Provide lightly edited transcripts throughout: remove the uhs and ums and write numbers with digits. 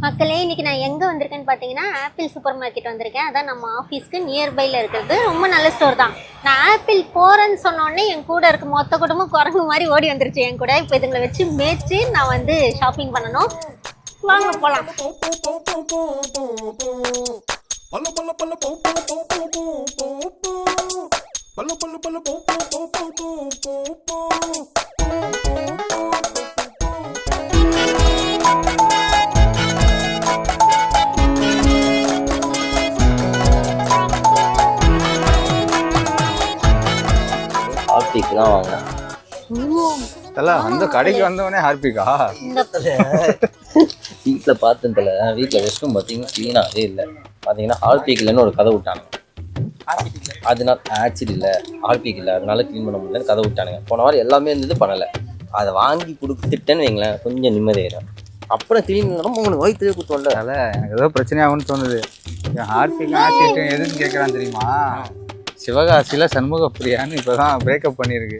மக்களே இன்னைக்கு நான் எங்கே வந்திருக்கேன்னு பார்த்தீங்கன்னா ஆப்பிள் சூப்பர் மார்க்கெட் வந்திருக்கேன். அதான் நம்ம ஆஃபீஸ்க்கு நியர்பையில் இருக்கிறது. ரொம்ப நல்ல ஸ்டோர் தான். நான் ஆப்பிள் போகிறேன்னு சொன்னோடனே என் கூட இருக்க மொத்த குடும்பம் குரங்கு மாதிரி ஓடி வந்துருச்சு என் கூட. இப்போ இதுங்களை வச்சு மேய்ச்சி நான் வந்து ஷாப்பிங் பண்ணணும். வாங்க போகலாம். ஹார்பிக் தான் வாங்க. அந்த கடைக்கு வந்தவனே ஹார்பிகா வீட்டில் பார்த்ததுல வீட்டில் ரெஸ்ட்டும் பார்த்தீங்கன்னா க்ளீனாகவே இல்லை. பார்த்தீங்கன்னா ஹார்பிக் இல்லைன்னு ஒரு கதை விட்டானுங்க. அதனால ஆக்சிட் இல்லை ஹார்பிக் இல்லை அதனால க்ளீன் பண்ண முடியலன்னு கதை விட்டானுங்க. போன வாரம் எல்லாமே இருந்தது பண்ணலை. அதை வாங்கி கொடுத்துட்டேன்னு வைங்களேன் கொஞ்சம் நிம்மதியாயிடும். அப்புறம் க்ளீன் பண்ணணும் உங்களுக்கு வயிற்றுலேயே கொடுத்தோம்ல. அதனால் எனக்கு ஏதோ பிரச்சனையாகும்னு தோணுது. ஹார்பிக் ஆக்சிட் எதுன்னு கேட்குறான்னு தெரியுமா? சிவகாசியில் சண்முக பிரியான்னு இப்போ தான் பிரேக்கப் பண்ணியிருக்கு.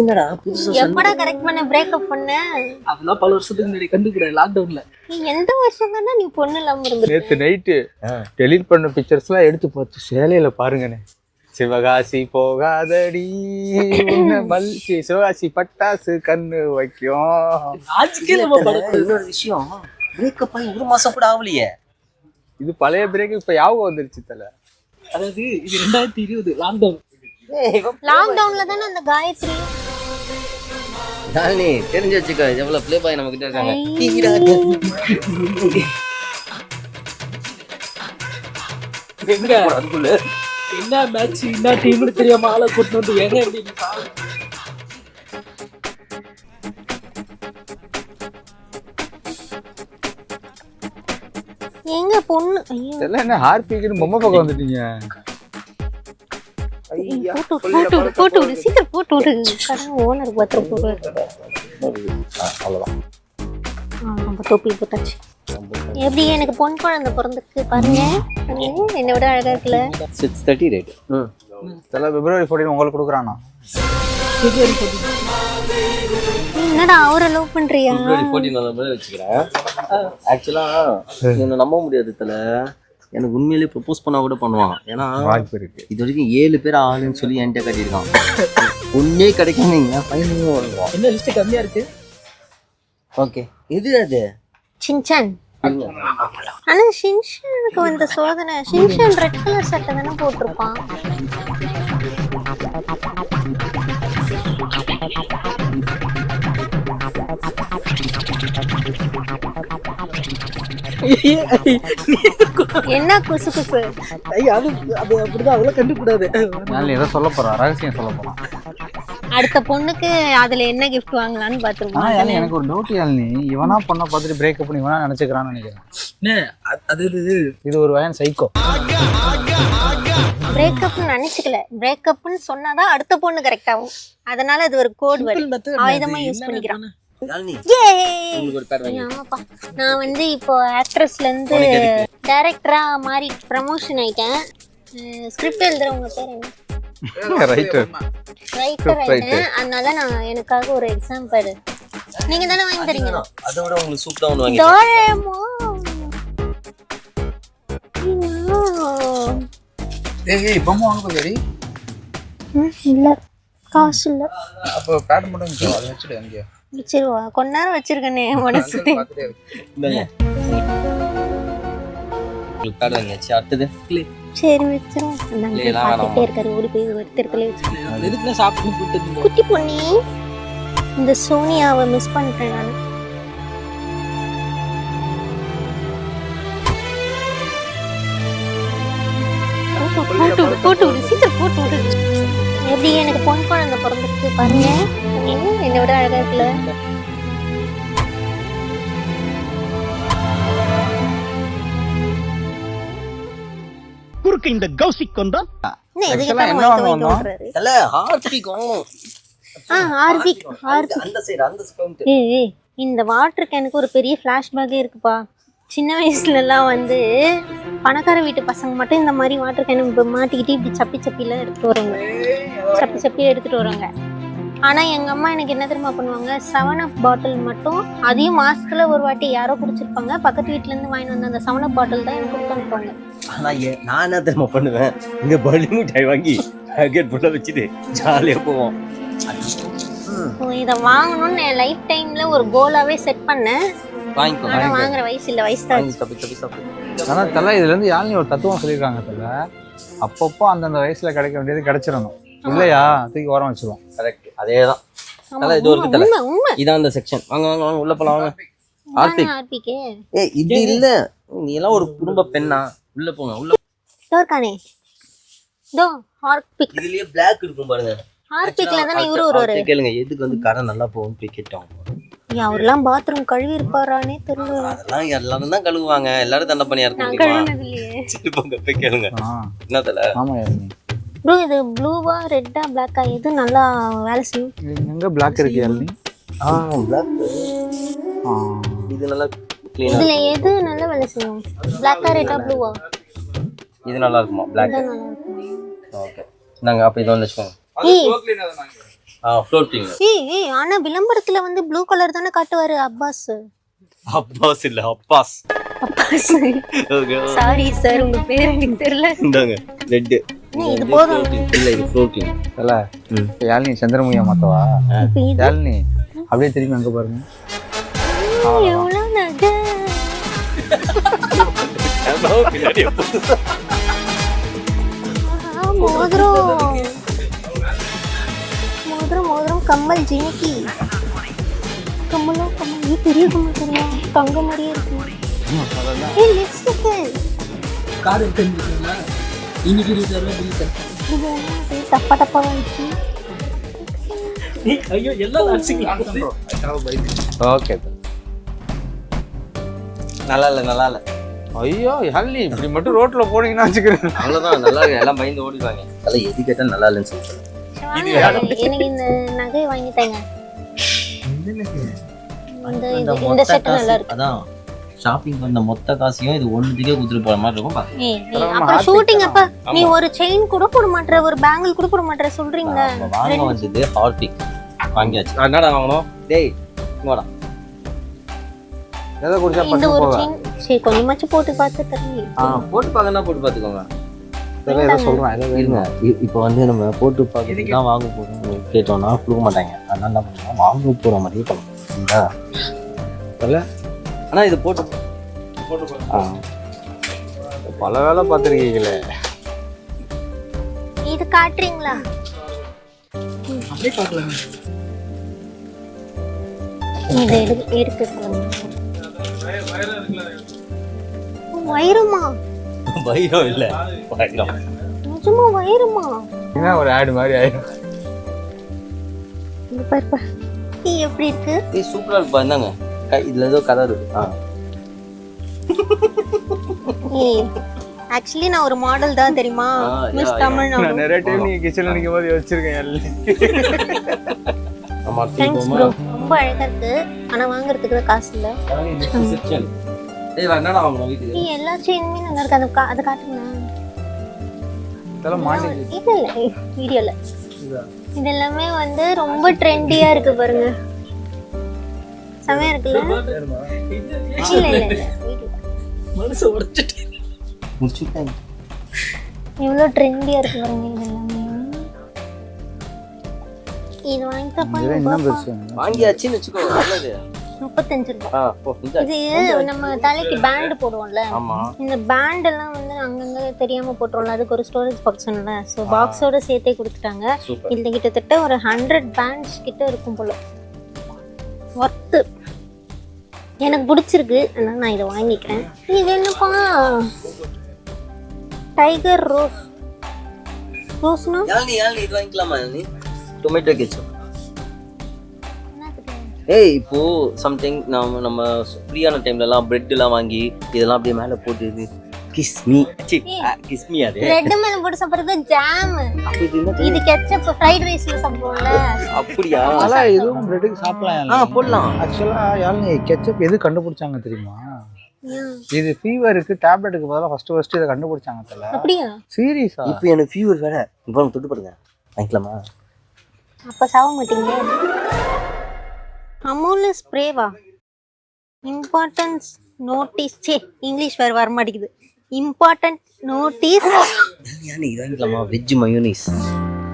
என்னடா புதுசா எப்படா கரெக்ட் பண்ண பிரேக்கப் பண்ண? அதெல்லாம் பல வருஷத்துக்கு முன்னாடி கண்டுக்கூட லாக்டவுன்ல. நீ எந்த வருஷம் தானே நீ பொண்ணு இல்லாம இருந்து? நேற்று நைட்டு டெலீட் பண்ண பிக்சர்ஸ்லாம் எடுத்து பார்த்து சேலையில் பாருங்கண்ணே. சிவகாசி போகாதடி சிவகாசி பட்டாசு கண்ணு வைக்கும். இன்னொரு விஷயம், பிரேக்கப் ஆகி 1 மாசம் கூட ஆகலையே. இது பழைய பிரேக் இப்போ யாவும் வந்துருச்சு தலை. அதாவது இது 2020 லாக்டவுன். லாக்டவுன்ல தானே அந்த காயத்ரி நீ தெரிஞ்சு வச்சுக்க எவ்வளவு ப்ளே பாய் நம்ம கிட்ட இருக்காங்க. அதுக்குள்ள என்ன மேட்ச் என்ன டீம்னு தெரியாம ஆளை கூட்டு வந்து எங்க எப்படி எங்க பொண்ணு? ஐயோ இதெல்லாம் என்ன ஹார்பிக்னு பொம்மை பக்கம் வந்துட்டீங்க. போட்டு விடு சீக்கிரம் போட்டு விடு. கடை ஓனர் பத்திரம் போட்டு அவ்வளவுதான். நம்ம தொப்பி போட்டாச்சு. எப்படி எனக்கு பொன் குழந்தை பிறந்திருக்கு பாருங்க. என்னை விட அழகா இருக்குல்ல. 6:30 ரேட். இதெல்லாம் February 14 உங்களுக்கு கொடுக்குறானா? என்னடா அவரை லவ் பண்றியா? February 14 நான் வச்சுக்கிறேன். ஆக்சுவலா என்ன நம்ப முடியாது தல. எனக்கு உண்மையிலேயே ப்ரப்போஸ் பண்ணா கூட பண்ணுவான். ஏன்னா வாய்ப்பு இருக்கு. இது வரைக்கும் 7 பேர் ஆளுன்னு சொல்லி என்கிட்ட கட்டியிருக்கான். ஒன்னே கிடைக்குங்க பையனும் வருவான். என்ன லிஸ்ட் கம்மியா இருக்கு? ஓகே எது அது? ஷின்சான். ஆனா ஷின்சானுக்கு வந்த சோதனை. ஷின்சான் ரெட் கலர் சட்டை தானே போட்டிருப்பான். என்ன குசு குசு? அது அப்படிதான் அதெல்லாம் கண்டுக்கூடாது. நான் ஏதோ சொல்ல போறேன், ரகசியம் சொல்ல போறேன். அடுத்த பொண்ணுக்கு அதுல என்ன கிஃப்ட் வாங்கலாம்னு பாத்துருக்கோம். எனக்கு ஒரு டவுட் யாழ்னி, இவனா பொண்ணை பார்த்துட்டு பிரேக்கப் பண்ணி இவனா நினைச்சுக்கிறான்னு நினைக்கிறேன். அது இது ஒரு வயன் சைக்கோ. பிரேக்கப்னு நினைச்சுக்கல, பிரேக்கப்னு சொன்னாதான் அடுத்த பொண்ணு கரெக்ட் ஆகும். அதனால அது ஒரு கோட் வேர்ட் ஆயுதமா யூஸ் பண்ணிக்கிறான். ஆமாப்பா, நான் வந்து இப்போ ஆக்ட்ரஸ்ல இருந்து டைரக்டரா மாறி ப்ரமோஷன் ஆயிட்டேன். ஸ்கிரிப்ட் எழுதுறவங்க பேர் என்ன? ரைட்டர் ஆயிட்டேன். அதனால நான் எனக்காக ஒரு எக்ஸாம் பேரு நீங்க தானே வாங்கி தரீங்க. அதோட உங்களுக்கு சூப்பரா ஒன்னு வாங்கி பொம்மை வாங்க போறீ? இல்ல காசு இல்ல. அப்போ பேட் மட்டும் அதை வச்சுடு. அங்கே வச்சிருவா, கொஞ்ச நேரம் வச்சிருக்கனே மனசு. அடுத்தது சரி வச்சிருவோம். பாத்துட்டே இருக்காரு, ஓடி போய் ஒருத்தருக்குள்ளே வச்சிருக்கேன். எதுக்குன்னா சாப்பிட்டு கூப்பிட்டு குட்டி பொண்ணி, இந்த சோனியாவை மிஸ் பண்ணிட்டேன் நான். போட்டு விடு சீக்கிரம் போட்டு விடு. எப்படி எனக்கு பொன் குழந்தை பிறந்திருக்கு பாருங்க. என்னை விட அழகா இருக்குல்ல. குறுக்கு இந்த கௌசிக் கொண்டான். இந்த வாட்டர் கேனுக்கு ஒரு பெரிய ஃபிளாஷ்பேக்கே இருக்குப்பா. சின்ன வயசுலலாம் வந்து பணக்கார வீட்டு பசங்க மட்டும் இந்த மாதிரி வாட்டர் கேன் மாட்டிக்கிட்டு இப்படி சப்பி சப்பிலாம் எடுத்துட்டு வருவாங்க. சப்பி சப்பியாக எடுத்துட்டு வருவாங்க. ஆனா எங்க அம்மா எனக்கு என்ன தெரியுமா பண்ணுவாங்க, 7up பாட்டில் மட்டும் அதையும் மாசத்துல ஒரு வாட்டி யாரோ குடிச்சிருப்பாங்க, பக்கத்து வீட்ல இருந்து வாங்கி வந்த அந்த 7up பாட்டில் தான் எனக்கு கொடுத்து அனுப்புவாங்க. ஆனா நான் என்ன தெரியுமா பண்ணுவேன், இங்க பலி மிட்டாய் வாங்கி பாக்கெட் ஃபுல்லா வச்சுட்டு ஜாலியா போவோம். இதை வாங்கணும்னு என் லைஃப் டைம்ல ஒரு கோலாவே செட் பண்ணேன். வாங்கிக்கோ. ஆனா வாங்குற வயசு இல்ல, வயசு தான். ஆனா தலை இதுல இருந்து யாழ்னி ஒரு தத்துவம் சொல்லியிருக்காங்க தலை, அப்பப்போ அந்தந்த வயசுல கிடைக்க வேண்டியது கிடைச்சிடணும், இல்லையா தூக்கி ஓரம் வச்சிருவோம். கரெக்ட், அதேதான். தலை இது ஒரு தலை, இதான் அந்த செக்ஷன். வாங்க வாங்க வாங்க, உள்ள போலாம் வாங்க. ஆர்பிக் ஏய் இது இல்ல, நீ எல்லாம் ஒரு குடும்ப பெண்ணா, உள்ள போங்க. உள்ள இருக்கானே தோ ஆர்பிக். இதுலயே பிளாக் இருக்கும் பாருங்க. ஆர்பிக்ல தானே இவரு வருவாரு. கேளுங்க, எதுக்கு வந்து கடை நல்லா போகும் போய் கேட்டோம். அவர்லாம் பாத்ரூம் கழுவி இருப்பாரானே தெரியல. அதெல்லாம் எல்லாரும் தான் கழுவுவாங்க, எல்லாரும் தண்டை பண்ணியா நான் இருக்க கழுவுனது இல்லையே. சரி போங்க போய் கேளுங்க. என்ன தலை? ஆமா யாழ்னி, ப்ரோ இது ப்ளூவா ரெட்டா பிளாக்கா எது நல்லா வேலை செய்யும்? எங்க பிளாக் இருக்கு யாழ்னி? பிளாக் இது நல்லா க்ளீனா. இதுல எது நல்லா வேலை செய்யும்? பிளாக்கா ரெட்டா ப்ளூவா? இது நல்லா இருக்குமா? பிளாக். நல்லா இருக்கும். ஓகே நாங்க அப்ப இது வந்து வெச்சுக்கோங்க. Floor cleaner. ஏய் ஆனா விளம்பரத்துல வந்து ப்ளூ கலர் தானே காட்டுவாரு அப்பாஸ். அப்பாஸ் இல்ல Abbas. Abbas. Okay sorry sir, உங்க பேர் எனக்கு தெரியல. இந்தாங்க ரெட். இது போதும். இல்ல இது ஃப்ளோர் கிளீனர். தலை யாழ்னி சந்திரமுகியா மாத்தவா? இப்போ இது யாழ்னி அப்படியே திரும்பி அங்க பாருங்க. எவ்வளவு நகை. மோதிரம் மோதிரம் மோதிரம் கம்மல் ஜிமிக்கி கம்மலோ கம்மல். இது பெரிய கம்மல் தெரியுமா? தங்க மாதிரியே இருக்கு. ஏய் லிப்ஸ்டிக் கார் எடுத்துருக்கீங்களா? இன்னைக்கு 20,000 பில் சார். இது என்ன டப்பா டப்பா வந்துச்சு. ஐயோ எல்லாம் அடிச்சிக்கலாம். ஓகே நல்லா இல்ல நல்லா இல்ல. ஐயோ யாழ்னி இப்படி மட்டும் ரோட்ல போனீங்கன்னா வச்சுக்கிறேன். அவ்வளவுதான், நல்லா இருக்கு. எல்லாம் பயந்து ஓடிடுவாங்க. அதெல்லாம் எது கேட்டா நல்லா இல்லைன்னு சொல்றேன். எனக்கு இந்த நகை வாங்கி தாங்க. இந்த செட் நல்லா இருக்கு. அதான் ஷாப்பிங் பண்ண மொத்த காசையும் இது ஒண்ணுத்துக்கே குடுத்துட்டு போற மாதிரி இருக்கும். அப்புறம் ஷூட்டிங் அப்ப நீ ஒரு செயின் கூட போட மாட்டற, ஒரு பேங்கிள் கூட போட மாட்டற சொல்றீங்களா? வாங்க வந்தது ஹார்பிக் வாங்கியாச்சு. என்னடா வாங்கணும்? டேய் இங்கடா. எதை குடிச்சா இந்த பசங்க ஒரு போவா? செயின் சரி கொஞ்சமாச்சு போட்டு பார்த்து தரீங்க. போட்டு பாக்கனா போட்டு பாத்துக்கோங்க. ஏதோ சொல்றேன் ஏதோ இருங்க. இப்போ வந்து நம்ம போட்டு பார்த்துட்டு தான் வாங்க போறோம் கேட்டோம்னா கொடுக்க மாட்டாங்க. அதனால என்ன பண்ணுவோம், வாங்க போற மாதிரியே பண்ணணும். தலை ஆனா இது போட்டு பல வேலை பார்த்துருக்கீங்களே. இது காட்டுறீங்களா? அப்படியே பார்க்கலாம். இது இருக்கு. வயிறுமா? பைரம் இல்ல பைரம். நிஜமா வயிறுமா? என்ன ஒரு ஆடு மாதிரி ஆயிடும். இங்க பாரு. நீ எப்படி இருக்கு? இது சூப்பரா இருக்கு பாருங்க. இதுல ஏதோ கதை இருக்கு. ஆக்சுவலி நான் ஒரு மாடல் தான் தெரியுமா? மிஸ் தமிழ்நாடு. நான் நிறைய டைம் நீங்க கிச்சன்ல நிக்கும் போது யோசிச்சிருக்கேன் யாழ்னி. Thanks bro. ரொம்ப அழகா இருக்கு. ஆனா வாங்குறதுக்கு தான் காசு இல்ல. டேய் என்னடா வாங்கணும் வீட்டுக்கு? நீ எல்லா செயினுமே நல்லா இருக்கு. அது காட்டுங்க. இதெல்லாம் மாட்டி இல்ல வீடியோல இது எல்லாமே வந்து ரொம்ப ட்ரெண்டியா இருக்கு பாருங்க. செமையா இருக்குல்ல? இல்ல இல்ல இல்ல வீடியோ மனசு உடைச்சிட்டு முடிச்சுட்டாங்க. எவ்வளவு ட்ரெண்டியா இருக்கு பாருங்க. இது எல்லாமே இது வாங்கிட்டப்பா. என்ன பெருசு வாங்கியாச்சுன்னு வெச்சுக்கோ. நல்லது. 35 ரூபாய். போ இந்த. இது நம்ம தலைக்கு பேண்ட் போடுவோம்ல, ஆமா. இந்த பேண்ட் எல்லாம் வந்து அங்கங்க தெரியாம போட்டுறோம்ல, அதுக்கு ஒரு ஸ்டோரேஜ் பாக்ஸ்ல சோ பாக்ஸோட சேர்த்தே கொடுத்துட்டாங்க. சூப்பர். இதுல கிட்டத்தட்ட ஒரு 100 பேண்ட்ஸ் கிட்ட இருக்கும் போல. ஒர்த்து. எனக்கு பிடிச்சிருக்கு, அதனால நான் இதை வாங்கிக்கிறேன். இது என்னப்பா? Tiger rose. ரோஸ்னா யாழ்னி இது வாங்கிக்கலாமா யாழ்னி? Tomato ketchup. ஏய் இப்போ சம்திங் நம்ம ஃப்ரீயான டைம்ல எல்லாம் பிரெட் எல்லாம் வாங்கி இதெல்லாம் அப்படியே மேல போட்டு கிஸ்மி கிஸ்மி அது பிரெட் மேல போட்டு சாப்பிடுறது ஜாம். இது கெச்சப் ஃப்ரைட் ரைஸ்ல சாப்பிடுவோம்ல. அப்படியா? அல இதுவும் பிரெட்டுக்கு சாப்பிடலாம். போடலாம். ஆக்சுவலா யாழ்னி கெச்சப் எது கண்டுபிடிச்சாங்க தெரியுமா? இது ஃபீவருக்கு டேப்லெட்டுக்கு பதிலா ஃபர்ஸ்ட் இதை கண்டுபிடிச்சாங்க தல. அப்படியா? சீரியஸா? இப்போ எனக்கு ஃபீவர் வேற. இப்போ தொட்டு பாருங்க. வாங்கிக்கலாமா? அப்ப சாவ மாட்டீங்க. அமுல் ஸ்ப்ரேவா? Importance notice. சே, இங்கிலீஷ் வேறு வர மாட்டேங்குது. Important notice. ஏன் இது வாங்கிக்கலாமா? Veg mayonnaise.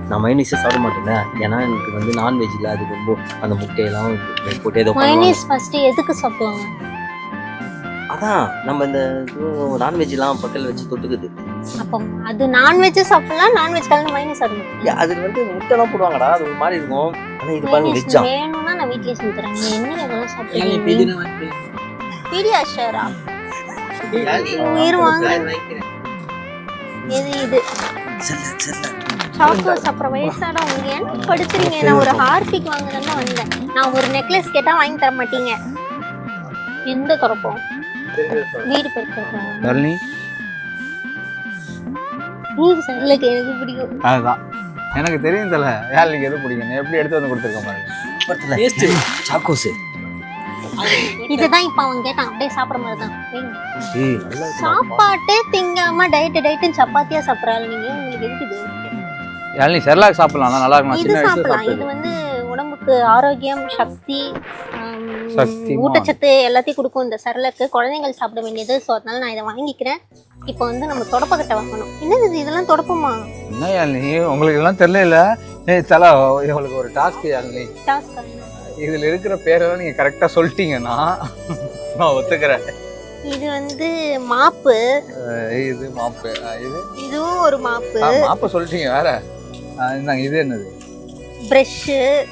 நான் மயோனீஸே சாப்பிட மாட்டேன்ல, ஏன்னா எனக்கு வந்து நான்வெஜ்ல அது ரொம்ப அந்த முட்டையெல்லாம் போட்டு ஏதோ மயோனீஸ் ஃபர்ஸ்ட் எதுக்கு சாப்பிடுவாங்க? அதான் நம்ம இந்த நான்வெஜ்லாம் பக்கத்தில் வச்சு தொட்டுக்குது. அப்போ அது நான்வெஜ் சாப்பிடலாம், நான்வெஜ் கலந்து மயோனீஸ் சாப்பிடணும். அது வந்து முட்டைலாம் போடுவாங்கடா, அது ஒரு மாதிரி இருக்கும். ஆனால் இது பாருங்க வெஜ்ஜா. வேணும்னா நான் வீட்லயே செஞ்சு தரேன். நீ என்ன இதெல்லாம் சாப்பிடுறீங்க? பீடியாஷரா? உயிர் வாங்க. எது இது? சாக்லேட் சாப்பிட்ற வயசாட உங்க என்ன படுத்துறீங்க? நான் ஒரு ஹார்பிக் வாங்குறேன்னு வந்தேன். நான் ஒரு நெக்லஸ் கேட்டா வாங்கி தர மாட்டீங்க. எந்த திறப்போம்? வீடு பெருக்கிறோம். வீடு சல்லுக்கு எனக்கு பிடிக்கும். அதுதான் எனக்கு தெரியும் தல. யாழ்னிக்கு எது பிடிக்கும்? எப்படி எடுத்து வந்து கொடுத்துருக்க பாருங்க. சாக்கோஸ் இதுதான் இப்ப அவன் கேட்டான். அப்படியே சாப்பிட மாதிரிதான். சாப்பாட்டே திங்காம டயட்டு சப்பாத்தியா சாப்பிடறாள் நீங்க. உங்களுக்கு எதுக்குது? யாழ்னி செர்லாக் சாப்பிடலாம், நல்லா இருக்கும். இது சாப்பிடலாம். இது வந்து உடம்புக்கு ஆரோக்கியம், சக்தி, ஊட்டச்சத்து எல்லாத்தையும் கொடுக்கும் இந்த செர்லாக்கு. குழந்தைகள் சாப்பிட வேண்டியது. ஸோ அதனால நான் இதை வாங்கிக்கிறேன். இப்போ வந்து நம்ம தொடப்பக்கட்டை வாங்கணும். என்னது இதெல்லாம் தொடப்பமா? என்ன யாழ்னி உங்களுக்கு எல்லாம் தெரியல. தலா உங்களுக்கு ஒரு டாஸ்க் யாழ்னி. டாஸ்க் இதுல இருக்கிற பேரெல்லாம் நீங்க கரெக்டா சொல்லிட்டீங்கன்னா நான் ஒத்துக்கிறேன். இது வந்து மாப்பு. இது மாப்பு. இதுவும் ஒரு மாப்பு. மாப்பு சொல்லிட்டீங்க. வேற இந்தாங்க. இது என்னது? பிரஷ்.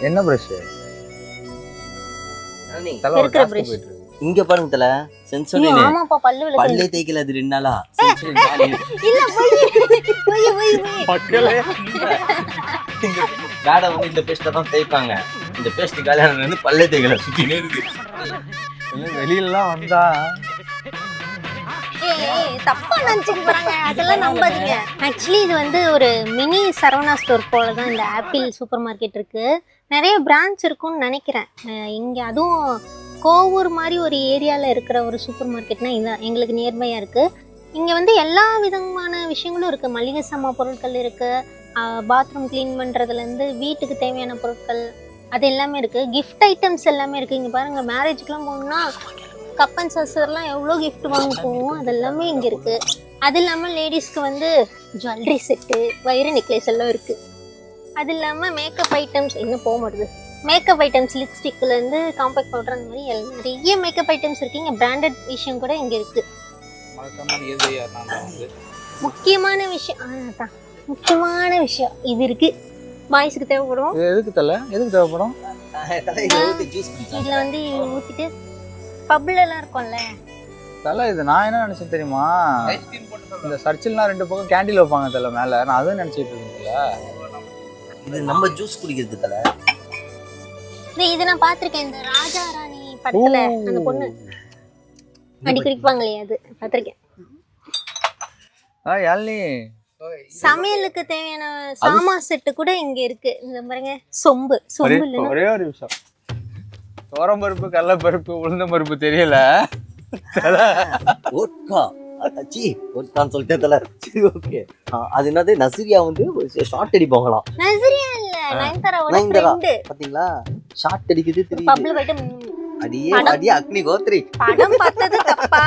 என்ன பிரஷ்? பெருக்கிற பிரஷ். இங்க பாருங்க தல, சென்சோரி. ஆமாப்பா, பல்லு விளக்கு. பல்லே தேய்க்கல அது 2 நாளா. இல்ல போய் மக்களே, காடை வந்து இந்த பேஸ்ட்டை தான் தேய்ப்பாங்க. இந்த பேஸ்ட் காலியான வந்து பல்லே தேய்க்கல, சுத்தினே இருக்கு. வெளியிலலாம் வந்தா தப்பா நினைச்சுக்க போறாங்க. அதெல்லாம் நம்பாதீங்க. ஆக்சுவலி இது வந்து ஒரு மினி சரவணா ஸ்டோர் போல தான் இந்த ஆப்பிள் சூப்பர் மார்க்கெட் இருக்கு. நிறைய பிரான்ச் இருக்கும்னு நினைக்கிறேன் இங்க. அதுவும் கோவூர் மாதிரி ஒரு ஏரியாவில் இருக்கிற ஒரு சூப்பர் மார்க்கெட்னா இதுதான் எங்களுக்கு நியர்பையாக இருக்குது. இங்கே வந்து எல்லா விதமான விஷயங்களும் இருக்குது. மளிகை சாமான் பொருட்கள் இருக்குது, பாத்ரூம் க்ளீன் பண்ணுறதுலேருந்து வீட்டுக்கு தேவையான பொருட்கள் அது எல்லாமே இருக்குது. கிஃப்ட் ஐட்டம்ஸ் எல்லாமே இருக்குது. இங்கே பாருங்கள், மேரேஜுக்கெலாம் போகணுன்னா கப் அண்ட் சர்சர்லாம் எவ்வளோ கிஃப்ட் வாங்க போவோம், அது எல்லாமே இங்கே இருக்குது. அது இல்லாமல் லேடிஸ்க்கு வந்து ஜுவல்லரி செட்டு, வைர நெக்லஸ் எல்லாம் இருக்குது. அது இல்லாமல் மேக்கப் ஐட்டம்ஸ் இன்னும் போக மாட்டுது. மேக்கப் ஐட்டம்ஸ், லிப்ஸ்டிக்லேருந்து காம்பேக்ட் பவுடர், அந்த மாதிரி நிறைய மேக்கப் ஐட்டம்ஸ் இருக்குது. இங்கே பிராண்டட் விஷயம் கூட இங்கே இருக்குது. முக்கியமான விஷயம் அதான் முக்கியமான விஷயம் இது இருக்குது. பாய்ஸுக்கு தேவைப்படும். எதுக்கு தல? எதுக்கு தேவைப்படும்? இதில் வந்து ஊற்றிட்டு பப்லெல்லாம் இருக்கும்ல தல. இது நான் என்ன நினச்சேன் தெரியுமா? இந்த சர்ச்சில்லாம் 2 பக்கம் கேண்டீன் வைப்பாங்க தல மேலே. நான் அதுவும் நினச்சிட்டு இருக்கேன்ல. இது நம்ம ஜூஸ் குடிக்கிறது தல. இது நான் பார்த்திருக்கேன். இந்த ராஜா ராணி படத்துல அந்த பொண்ணு அடி குடிப்பாங்களே, அது பார்த்திருக்கேன். யாழ்னி, சமையலுக்கு தேவையான சாமான் செட்டு கூட இங்க இருக்கு. இந்த பாருங்க, சொம்பு. ஒரே ஒரு நிமிஷம். தோரம் பருப்பு, கடலை பருப்பு, உளுந்தம் பருப்பு தெரியல. ஓட்கா அச்சி ஓட்கான்னு சொல்லிட்டேன் தல. சரி, ஓகே. அது என்னது? நசிரியா வந்து ஷார்ட் அடிப்பாங்களாம். நசிரியா இல்ல, நயன்தாரா பாத்தீங்களா? ஷார்ட் அடிக்குது தெரியுது. பப்ல போய்ட்டு அடியே அக்னி கோத்ரி படம் பார்த்தது தப்பா?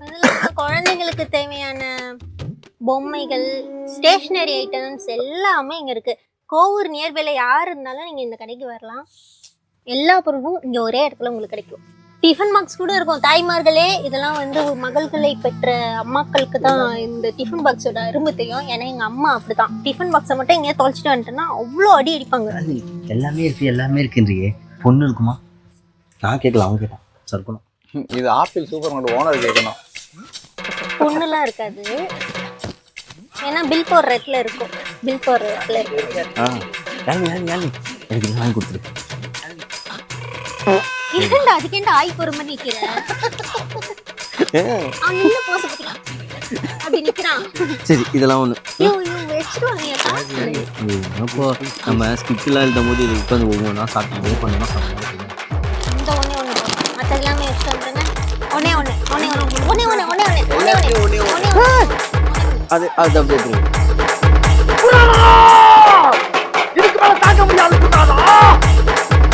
அதுல குழந்தைங்களுக்கு தேவையான பொம்மைகள், ஸ்டேஷனரி ஐட்டம்ஸ் எல்லாமே இங்க இருக்கு. கோவூர் நியர்பைல யார் இருந்தாலும் நீங்க இந்த கடைக்கு வரலாம். எல்லா பொருளும் இங்க ஒரே இடத்துல உங்களுக்கு கிடைக்கும். டிஃபன் பாக்ஸ் கூட இருக்கும். தாய்மார்களே, இதெல்லாம் வந்து மகள்களை பெற்ற அம்மாக்களுக்கு தான் இந்த டிஃபன் பாக்ஸோட அருமை தெரியும். ஏன்னா எங்க அம்மா அப்படிதான். டிஃபன் பாக்ஸை மட்டும் எங்கேயா தொலைச்சிட்டு வந்துட்டேன்னா அவ்வளோ அடி அடிப்பாங்க. எல்லாமே இருக்கு, எல்லாமே இருக்குன்றியே. பொண்ணு இருக்குமா? நான் கேட்கலாம், அவங்க கேட்டான். சர்க்கணும். இது ஆப்பிள் சூப்பர் மார்க்கெட் ஓனர் கேட்கணும். பொண்ணுலாம் இருக்காது, ஏன்னா பில் போடுற இடத்துல இருக்கும். பில் போடுற இடத்துல இருக்கும். எனக்கு வாங்கி கொடுத்துரு. இரண்டா அதுக்கேண்டா ஆய் போற மாதிரி நிக்கிறேன். அவன் நின்னு போச பத்திக்கலாம் அப்படி நிக்கிறான். சரி, இதெல்லாம் ஒண்ணு. அப்போ நம்ம ஸ்கிப்லாம் எழுதும் போது இது உட்காந்து ஒவ்வொன்றா சாப்பிட்டு பண்ணா சாப்பிட்டு இந்த ஒண்ணே மற்ற எல்லாமே வச்சுட்டு வந்துருங்க. ஒன்னே அது அப்படியே